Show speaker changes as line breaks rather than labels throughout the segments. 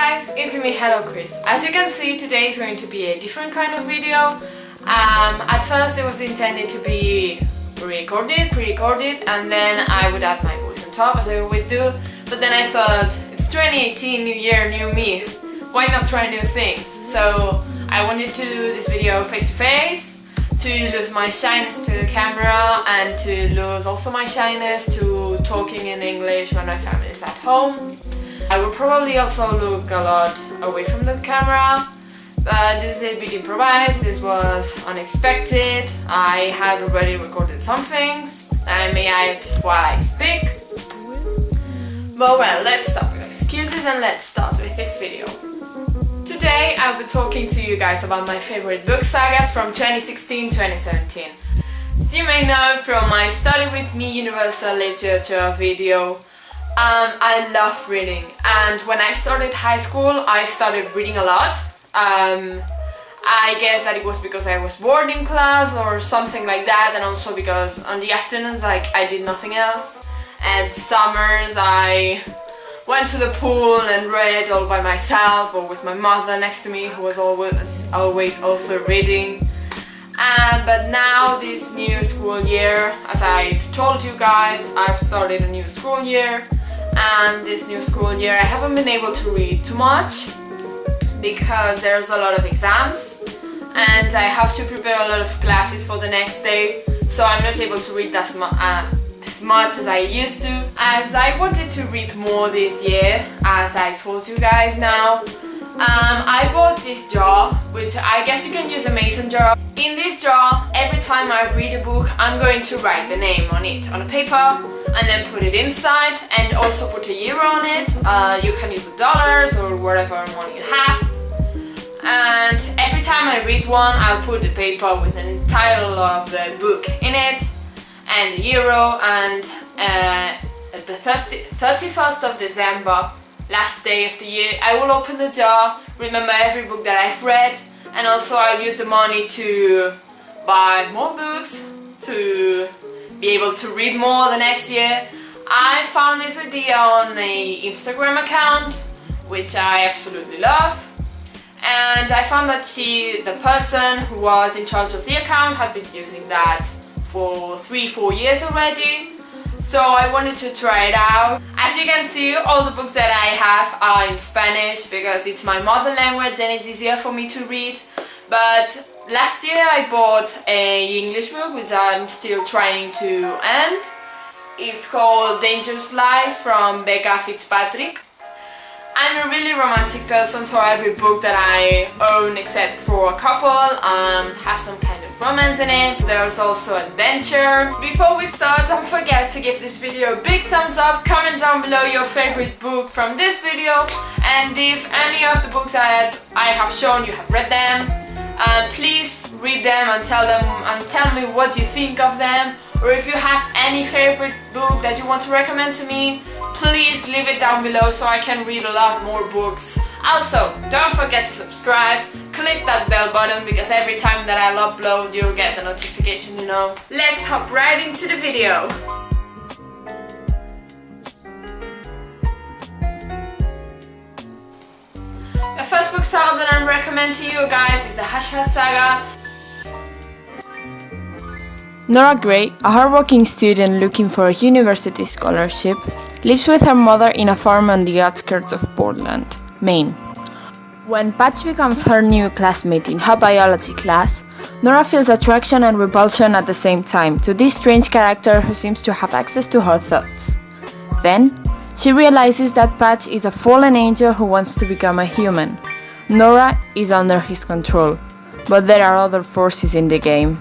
guys, it's me HelloCris. As you can see, today is going to be a different kind of video. At first it was intended to be pre-recorded, and then I would add my voice on top as I always do. But then I thought, it's 2018, new year, new me. Why not try new things? So I wanted to do this video face to face, to lose my shyness to the camera and to lose also my shyness to talking in English when my family is at home. I will probably also look a lot away from the camera, but this is a bit improvised, this was unexpected. I had already recorded some things that I may add while I speak. But well, let's stop with excuses and let's start with this video. Today I'll be talking to you guys about my favorite book sagas from 2016-2017. As you may know from my Study With Me Universal Literature video, I love reading, and when I started high school I started reading a lot. I guess that it was because I was bored in class or something like that, and also because on the afternoons I did nothing else, and summers I went to the pool and read all by myself or with my mother next to me, who was always also reading. But now this new school year, as I've told you guys, I've started a new school year, and this new school year I haven't been able to read too much because there's a lot of exams and I have to prepare a lot of classes for the next day, so I'm not able to read as much as I used to. As I wanted to read more this year, as I told you guys now, I bought this jar, which I guess you can use a mason jar. In this jar, every time I read a book, I'm going to write the name on it on a paper and then put it inside, and also put a year on it. You can use dollars or whatever money you have. And every time I read one, I'll put the paper with the title of the book in it and the euro, and at the 31st of December, last day of the year, I will open the jar, remember every book that I've read, and also I'll use the money to buy more books, to be able to read more the next year. I found this idea on an Instagram account, which I absolutely love, and I found that the person who was in charge of the account had been using that for 3-4 years already. So I wanted to try it out. As you can see, all the books that I have are in Spanish because it's my mother language and it's easier for me to read. But last year I bought an English book which I'm still trying to end. It's called Dangerous Lies from Becca Fitzpatrick. I'm a really romantic person, so every book that I own except for a couple have some kind of romance in it. There's also adventure. Before we start, don't forget to give this video a big thumbs up, comment down below your favorite book from this video, and if any of the books I have shown you have read them, please read them and tell me what you think of them. Or if you have any favorite book that you want to recommend to me, please leave it down below so I can read a lot more books. Also, don't forget to subscribe, click that bell button because every time that I'll upload you'll get a notification, you know. Let's hop right into the video. The first book saga that I'm recommending to you guys is the Shadowhunters Saga.
Nora Gray, a hardworking student looking for a university scholarship, lives with her mother in a farm on the outskirts of Portland, Maine. When Patch becomes her new classmate in her biology class, Nora feels attraction and repulsion at the same time to this strange character who seems to have access to her thoughts. Then, she realizes that Patch is a fallen angel who wants to become a human. Nora is under his control, but there are other forces in the game.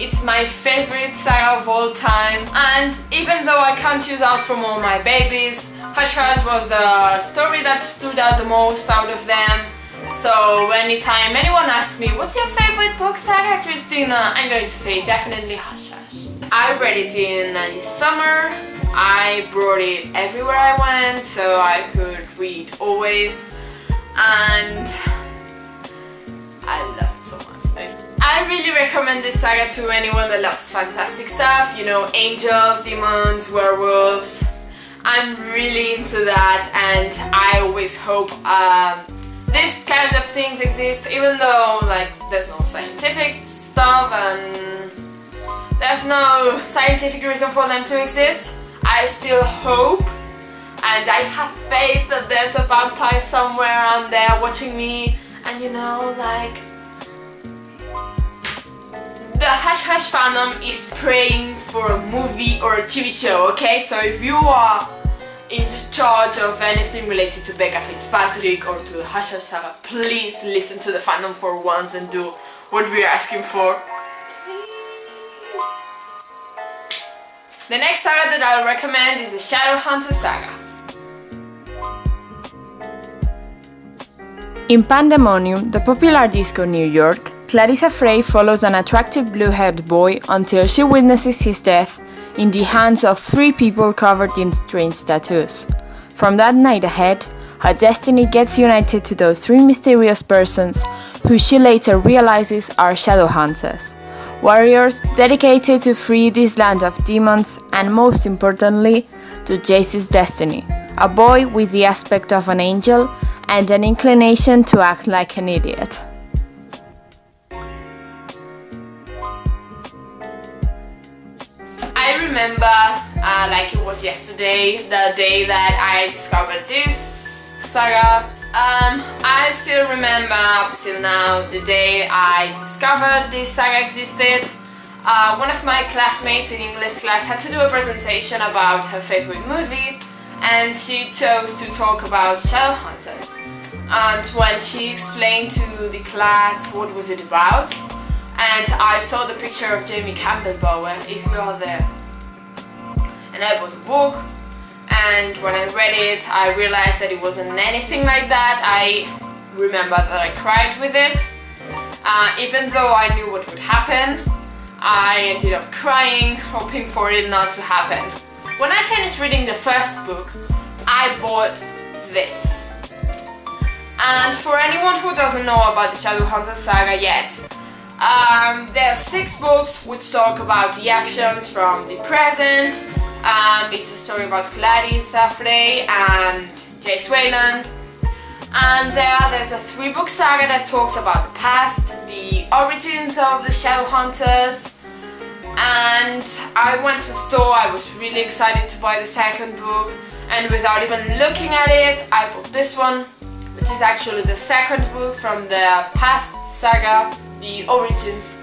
It's my favorite saga of all time, and even though I can't choose out from all my babies, Shadowhunters was the story that stood out the most out of them. So anytime anyone asks me, what's your favorite book saga, Christina? I'm going to say definitely Shadowhunters. I read it in this summer. I brought it everywhere I went so I could read always, and I love it so much. I really recommend this saga to anyone that loves fantastic stuff, you know, angels, demons, werewolves, I'm really into that, and I always hope this kind of things exist, even though like there's no scientific stuff and there's no scientific reason for them to exist. I still hope and I have faith that there's a vampire somewhere out there watching me, and you know, like the Hash Hash fandom is praying for a movie or a TV show, okay? So if you are in charge of anything related to Becca Fitzpatrick or to the Hash Hash Saga, please listen to the fandom for once and do what we're asking for. Please. The next saga that I'll recommend is the Shadowhunters Saga.
In Pandemonium, the popular disco New York, Clarissa Frey follows an attractive blue-haired boy until she witnesses his death in the hands of 3 people covered in strange tattoos. From that night ahead, her destiny gets united to those 3 mysterious persons who she later realizes are Shadowhunters, warriors dedicated to free this land of demons and, most importantly, to Jace's destiny, a boy with the aspect of an angel and an inclination to act like an idiot.
I remember, like it was yesterday, the day that I discovered this saga. I still remember up till now the day I discovered this saga existed. One of my classmates in English class had to do a presentation about her favorite movie, and she chose to talk about Shadowhunters. And when she explained to the class what was it about, and I saw the picture of Jamie Campbell Bower, if you are there. And I bought a book, and when I read it, I realized that it wasn't anything like that. I remember that I cried with it. Even though I knew what would happen, I ended up crying, hoping for it not to happen. When I finished reading the first book, I bought this. And for anyone who doesn't know about the Shadowhunters Saga yet, there are 6 books which talk about the actions from the present. It's a story about Clarissa Frey and Jace Wayland. And there's a 3-book saga that talks about the past, the origins of the Shadowhunters. And I went to the store, I was really excited to buy the second book, and without even looking at it, I bought this one, which is actually the second book from the past saga, the origins.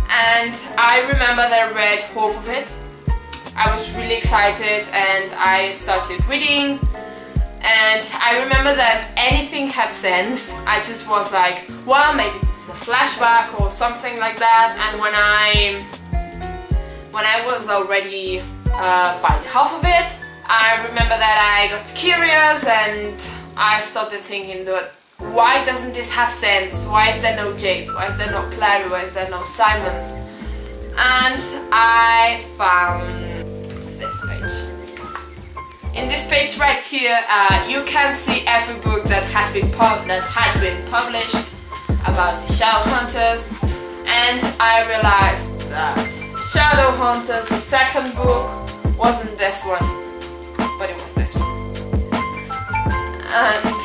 And I remember that I read half of it. I was really excited and I started reading, and I remember that anything had sense. I just was like, well, maybe this is a flashback or something like that. And when I was already by the half of it, I remember that I got curious and I started thinking that why doesn't this have sense? Why is there no Jace? Why is there no Clary? Why is there no Simon? And I found this page. In this page right here, you can see every book that had been published about the Shadowhunters, and I realized that Shadowhunters, the second book, wasn't this one, but it was this one. And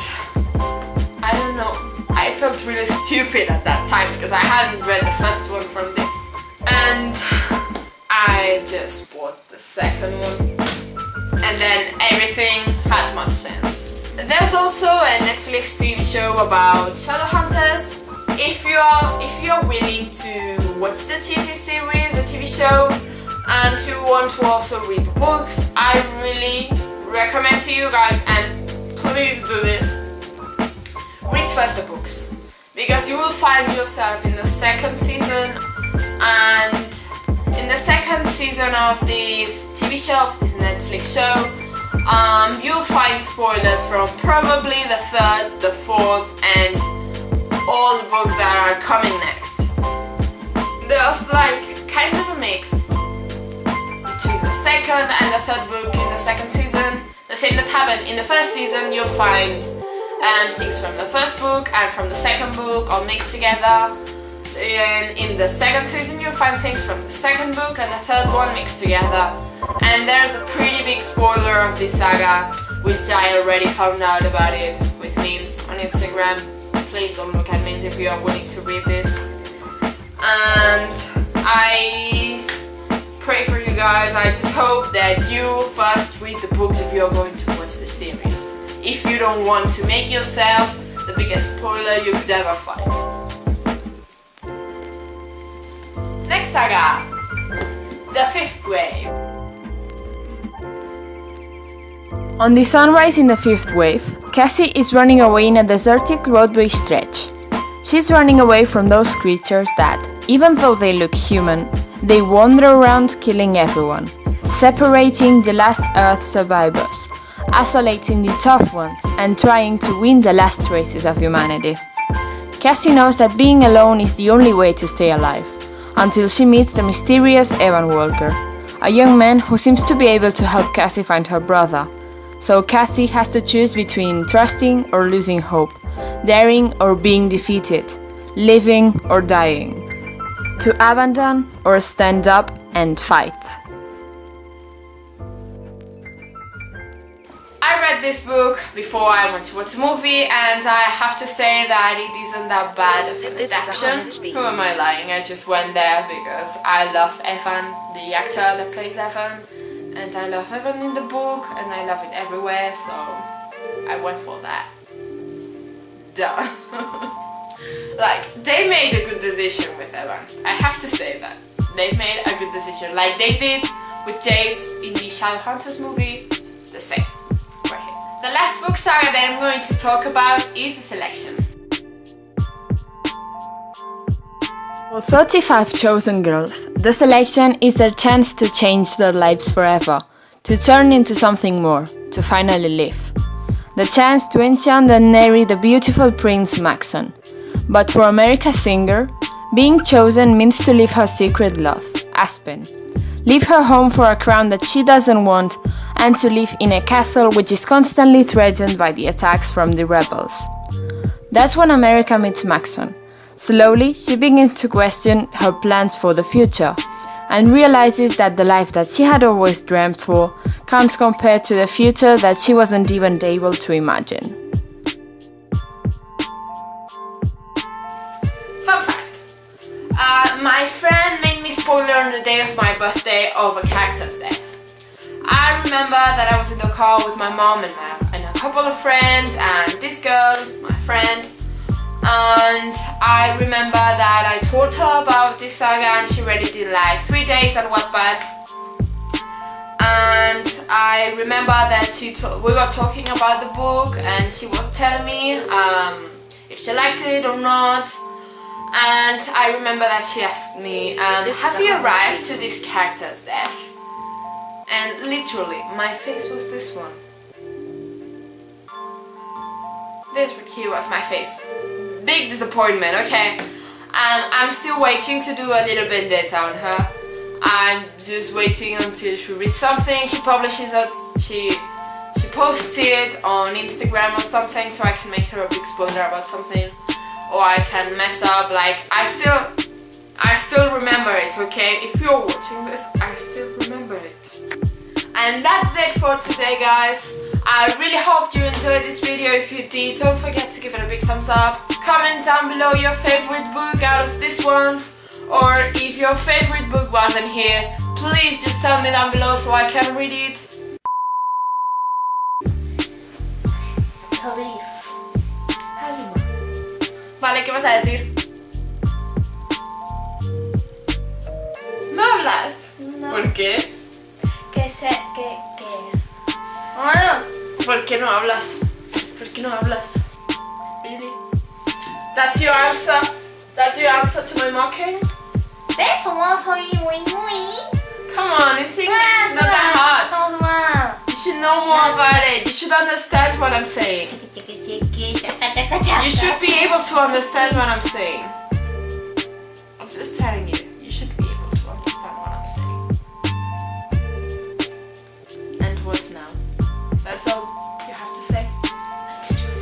I don't know, I felt really stupid at that time because I hadn't read the first one from this, and I just bought the second one. And then everything had much sense. There's also a Netflix TV show about Shadowhunters. If you're willing to watch the TV series, the TV show, and to want to also read the books, I really recommend to you guys, and please do this. Read first the books, because you will find yourself in the second season, and in the second season of this TV show, of this Netflix show, you'll find spoilers from probably the 3rd, the 4th, and all the books that are coming next. There's like kind of a mix between the 2nd and the 3rd book in the 2nd season. The same that happened in the 1st season, you'll find things from the 1st book and from the 2nd book all mixed together. And in the 2nd season you'll find things from the 2nd book and the 3rd one mixed together. And there's a pretty big spoiler of this saga, which I already found out about it with memes on Instagram. Please don't look at memes if you are willing to read this. And I pray for you guys. I just hope that you first read the books if you're going to watch the series, if you don't want to make yourself the biggest spoiler you could ever find. Next saga, The Fifth Wave.
On the sunrise in the fifth wave, Cassie is running away in a desertic roadway stretch. She's running away from those creatures that, even though they look human, they wander around killing everyone, separating the last Earth survivors, isolating the tough ones, and trying to win the last traces of humanity. Cassie knows that being alone is the only way to stay alive, until she meets the mysterious Evan Walker, a young man who seems to be able to help Cassie find her brother. So Cassie has to choose between trusting or losing hope, daring or being defeated, living or dying, to abandon or stand up and fight.
I read this book before I went to watch the movie, and I have to say that it isn't that bad of an adaptation. Who am I lying? I just went there because I love Evan, the actor that plays Evan, and I love Evan in the book, and I love it everywhere, so I went for that. Duh. Like, they made a good decision with Evan. I have to say that. They made a good decision, like they did with Jace in the Shadowhunters movie, the same. Right here. The last book saga that I'm going to talk about is The Selection.
For 35 chosen girls, The Selection is their chance to change their lives forever, to turn into something more, to finally live. The chance to enchant and marry the beautiful Prince Maxon. But for America's singer, being chosen means to leave her secret love, Aspen. Leave her home for a crown that she doesn't want, and to live in a castle which is constantly threatened by the attacks from the rebels. That's when America meets Maxon. Slowly, she begins to question her plans for the future, and realizes that the life that she had always dreamt for can't compare to the future that she wasn't even able to imagine.
Fun fact. My friend made me spoiler on the day of my birthday of a character's death. I remember that I was in the car with my mom and a couple of friends and this girl, my friend, and I remember that I told her about this saga and she read it in like 3 days on Wattpad. And I remember that we were talking about the book and she was telling me if she liked it or not. And I remember that she asked me, have you arrived to this character's death? And literally, my face was this one. This here was my face. Big disappointment, okay? I'm still waiting to do a little vendetta on her. I'm just waiting until she reads something, she publishes it, she posts it on Instagram or something, so I can make her a big spoiler about something. Or I can mess up, like, I still remember it, okay? If you're watching this, I still remember it. And that's it for today, guys. I really hope you enjoyed this video. If you did, don't forget to give it a big thumbs up. Comment down below your favorite book out of these ones. Or if your favorite book wasn't here, please just tell me down below so I can read it. Police. Vale, ¿qué vas a decir? ¿No hablas?
No.
¿Por qué? ¿Por qué no hablas? ¿Por qué no hablas? Really? That's your answer? That's your answer to my mocking? Come on, it's English, it's not that hard. You should know more about it. You should understand what I'm saying. You should be able to understand what I'm saying. I'm just telling you, you should be able to understand what I'm saying. And what now? That's all you have to say. Let's do it.